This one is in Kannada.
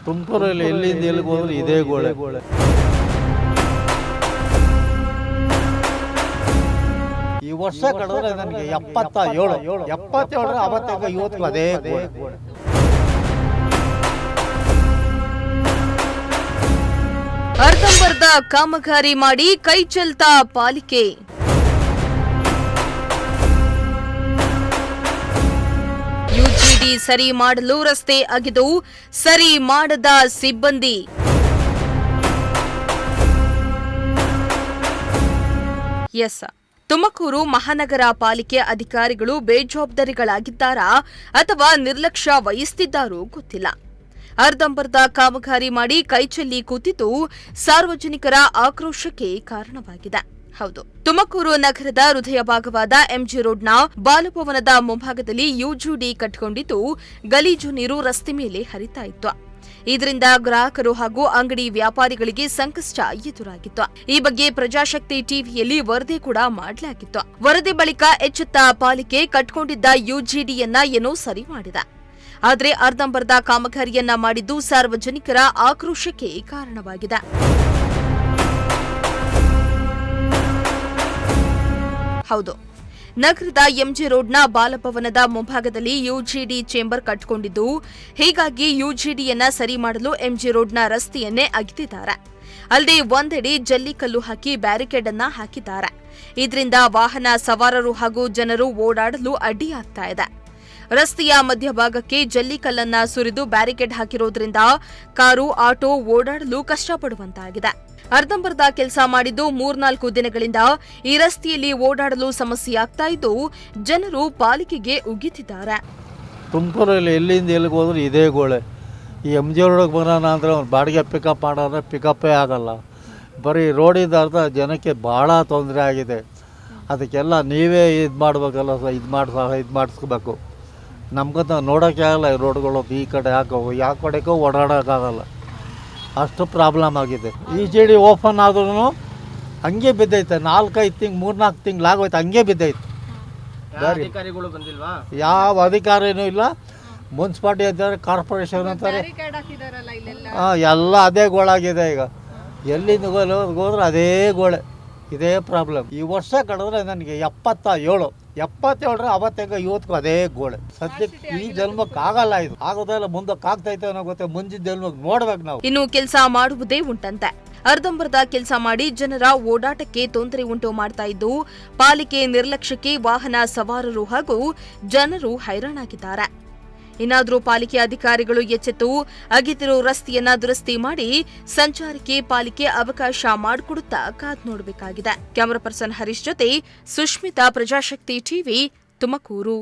ತುಮಕೂರಲ್ಲಿ ಎಲ್ಲಿಂದ ಎಲ್ಲಿಗೆ ಹೋದ್ರೆ ಇದೇ ಗೋಳೆ. ಈ ವರ್ಷ ಕಳೆದ್ರೆ ನನಗೆ 77 ಅವತ್ತಾಗ ಇವತ್ತು ಅದೇ ಗೋಳೆ. ಅರ್ಧಂಬರ್ಧ ಕಾಮಗಾರಿ ಮಾಡಿ ಕೈ ಚೆಲ್ತಾ ಪಾಲಿಕೆ. ಯುಜಿಡಿ ಸರಿ ಮಾಡಲು ರಸ್ತೆ ಅಗೆದು ಸರಿ ಮಾಡದ ಸಿಬ್ಬಂದಿ. ಎಸ್, ತುಮಕೂರು ಮಹಾನಗರ ಪಾಲಿಕೆ ಅಧಿಕಾರಿಗಳು ಬೇಜವಾಬ್ದಾರಿಗಳಾಗಿದ್ದಾರಾ ಅಥವಾ ನಿರ್ಲಕ್ಷ್ಯ ವಹಿಸುತ್ತಿದ್ದಾರೋ ಗೊತ್ತಿಲ್ಲ. ಅರ್ಧಂಬರ್ಧ ಕಾಮಗಾರಿ ಮಾಡಿ ಕೈಚೆಲ್ಲಿ ಕೂತಿದ್ದು ಸಾರ್ವಜನಿಕರ ಆಕ್ರೋಶಕ್ಕೆ ಕಾರಣವಾಗಿದೆ. ಹೌದು, ತುಮಕೂರು ನಗರದ ಹೃದಯ ಭಾಗವಾದ ಎಂಜಿ ರೋಡ್ನ ಬಾಲಭವನದ ಮುಂಭಾಗದಲ್ಲಿ ಯುಜಿಡಿ ಕಟ್ಟಿಕೊಂಡಿದ್ದು ಗಲೀಜು ನೀರು ರಸ್ತೆ ಮೇಲೆ ಹರಿತಾ ಇತ್ತು. ಇದರಿಂದ ಗ್ರಾಹಕರು ಹಾಗೂ ಅಂಗಡಿ ವ್ಯಾಪಾರಿಗಳಿಗೆ ಸಂಕಷ್ಟ ಎದುರಾಗಿತ್ತು. ಈ ಬಗ್ಗೆ ಪ್ರಜಾಶಕ್ತಿ ಟಿವಿಯಲ್ಲಿ ವರದಿ ಕೂಡ ಮಾಡಲಾಗಿತ್ತು. ವರದಿ ಬಳಿಕ ಎಚ್ಚೆತ್ತ ಪಾಲಿಕೆ ಕಟ್ಟಿಕೊಂಡಿದ್ದ ಯುಜಿಡಿಯನ್ನ ಏನೋ ಸರಿ ಮಾಡಿದೆ. ಆದರೆ ಅರ್ಧಂಬರ್ಧ ಕಾಮಗಾರಿಯನ್ನ ಮಾಡಿದ್ದು ಸಾರ್ವಜನಿಕರ ಆಕ್ರೋಶಕ್ಕೆ ಕಾರಣವಾಗಿದೆ. ಹೌದು, ನಗರದ ಎಂಜಿ ರೋಡ್ನ ಬಾಲಭವನದ ಮುಂಭಾಗದಲ್ಲಿ ಯುಜಿಡಿ ಚೇಂಬರ್ ಕಟ್ಟಿಕೊಂಡಿದ್ದು, ಹೀಗಾಗಿ ಯುಜಿಡಿಯನ್ನ ಸರಿ ಮಾಡಲು ಎಂಜಿ ರೋಡ್ನ ರಸ್ತೆಯನ್ನೇ ಅಗೆದಿದ್ದಾರೆ. ಅಲ್ಲದೆ ಒಂದೆಡೆ ಜಲ್ಲಿಕಲ್ಲು ಹಾಕಿ ಬ್ಯಾರಿಕೇಡ್ ಅನ್ನ ಹಾಕಿದ್ದಾರೆ. ಇದರಿಂದ ವಾಹನ ಸವಾರರು ಹಾಗೂ ಜನರು ಓಡಾಡಲು ಅಡ್ಡಿಯಾಗ್ತಾ ಇದೆ. ರಸ್ತೆಯ ಮಧ್ಯಭಾಗಕ್ಕೆ ಜಲ್ಲಿಕಲ್ಲನ್ನ ಸುರಿದು ಬ್ಯಾರಿಕೇಡ್ ಹಾಕಿರೋದ್ರಿಂದ ಕಾರು, ಆಟೋ ಓಡಾಡಲು ಕಷ್ಟಪಡುವಂತಾಗಿದೆ. ಅರ್ಧಂಬರ್ಧ ಕೆಲಸ ಮಾಡಿದ್ದು 3-4 ದಿನಗಳಿಂದ ಈ ರಸ್ತೆಯಲ್ಲಿ ಓಡಾಡಲು ಸಮಸ್ಯೆಯಾಗ್ತಾ ಇದ್ದು ಜನರು ಪಾಲಿಕೆಗೆ ಉಗಿತಿದ್ದಾರೆ. ತುಮಕೂರಲ್ಲಿ ಎಲ್ಲಿಂದ ಎಲ್ಲಿಗೆ ಹೋದ್ರೆ ಇದೇ ಗೋಳೆ. ಈ ಎಂಜಿ ರೋಡಿಗೆ ಬರೋಣ ಅಂದರೆ ಬಾಡಿಗೆ ಪಿಕಪ್ ಮಾಡೋದ್ರೆ ಪಿಕಪ್ಪೇ ಆಗಲ್ಲ. ಬರೀ ರೋಡಿಂದ ಅರ್ಧ ಜನಕ್ಕೆ ಭಾಳ ತೊಂದರೆ ಆಗಿದೆ. ಅದಕ್ಕೆಲ್ಲ ನೀವೇ ಇದು ಮಾಡಬೇಕಲ್ಲ, ಇದು ಮಾಡಿಸ್ಕೋಬೇಕು. ನಮ್ಗಂತ ನೋಡೋಕ್ಕೆ ಆಗಲ್ಲ ಈ ರೋಡ್ಗಳು. ಈ ಕಡೆ ಯಾವ ಕಡೆಗೂ ಓಡಾಡೋಕ್ಕಾಗಲ್ಲ, ಅಷ್ಟು ಪ್ರಾಬ್ಲಮ್ ಆಗಿದೆ. ಯುಜಿಡಿ ಓಪನ್ ಆದ್ರೂ ಹಂಗೆ ಬಿದ್ದೈತೆ. 4-5 ತಿಂಗಳು 3-4 ತಿಂಗಳಾಗೋಯ್ತು, ಹಂಗೆ ಬಿದ್ದೈತೆ. ಯಾವ ಅಧಿಕಾರಿನೂ ಇಲ್ಲ. ಮುನ್ಸಿಪಾಲ್ಟಿ ಅಂತಾರೆ, ಕಾರ್ಪೊರೇಷನ್ ಅಂತಾರೆ, ಎಲ್ಲ ಅದೇ ಗೋಳಾಗಿದೆ. ಈಗ ಎಲ್ಲಿಂದ ಹೋದ್ರೆ ಅದೇ ಗೋಳೆ, ಇದೇ ಪ್ರಾಬ್ಲಮ್. ಈ ವರ್ಷ ಕಳೆದ್ರೆ ನನಗೆ 77 ಅವತ್ತಾಗ ಇವತ್ತಿಗೂ ಅದೇ ಗೋಳೆ. ಸದ್ಯಕ್ಕೆ ಈ ಜನ್ಮಕ್ಕೆ ಆಗಲ್ಲ, ಇದು ಆಗೋದೆಲ್ಲ ಮುಂದಕ್ಕೆ ಆಗ್ತೈತೆ ಅನ್ನೋ ಗೊತ್ತೆ. ಮುಂದಿನ ಜನ್ಮಕ್ಕೆ ನೋಡ್ಬೇಕು ನಾವು. ಇನ್ನು ಕೆಲಸ ಮಾಡುವುದೇ ಉಂಟಂತೆ. ಅರ್ಧಂಬರ್ಧ ಕೆಲಸ ಮಾಡಿ ಜನರ ಓಡಾಟಕ್ಕೆ ತೊಂದರೆ ಉಂಟು ಮಾಡ್ತಾ ಇದ್ದು ಪಾಲಿಕೆ ನಿರ್ಲಕ್ಷ್ಯಕ್ಕೆ ವಾಹನ ಸವಾರರು ಹಾಗೂ ಜನರು ಹೈರಾಣಾಗಿದ್ದಾರೆ. ಇನ್ನಾದರೂ ಪಾಲಿಕೆ ಅಧಿಕಾರಿಗಳು ಎಚ್ಚೆತ್ತು ಅಗೆದಿರೋ ರಸ್ತೆಯನ್ನ ದುರಸ್ತಿ ಮಾಡಿ ಸಂಚಾರಕ್ಕೆ ಪಾಲಿಕೆ ಅವಕಾಶ ಮಾಡಿಕೊಡುತ್ತಾ ಕಾದ್ ನೋಡಬೇಕಾಗಿದೆ. ಕ್ಯಾಮರಾ ಪರ್ಸನ್ ಹರೀಶ್ ಜೊತೆ ಸುಷ್ಮಿತಾ, ಪ್ರಜಾಶಕ್ತಿ ಟಿವಿ, ತುಮಕೂರು.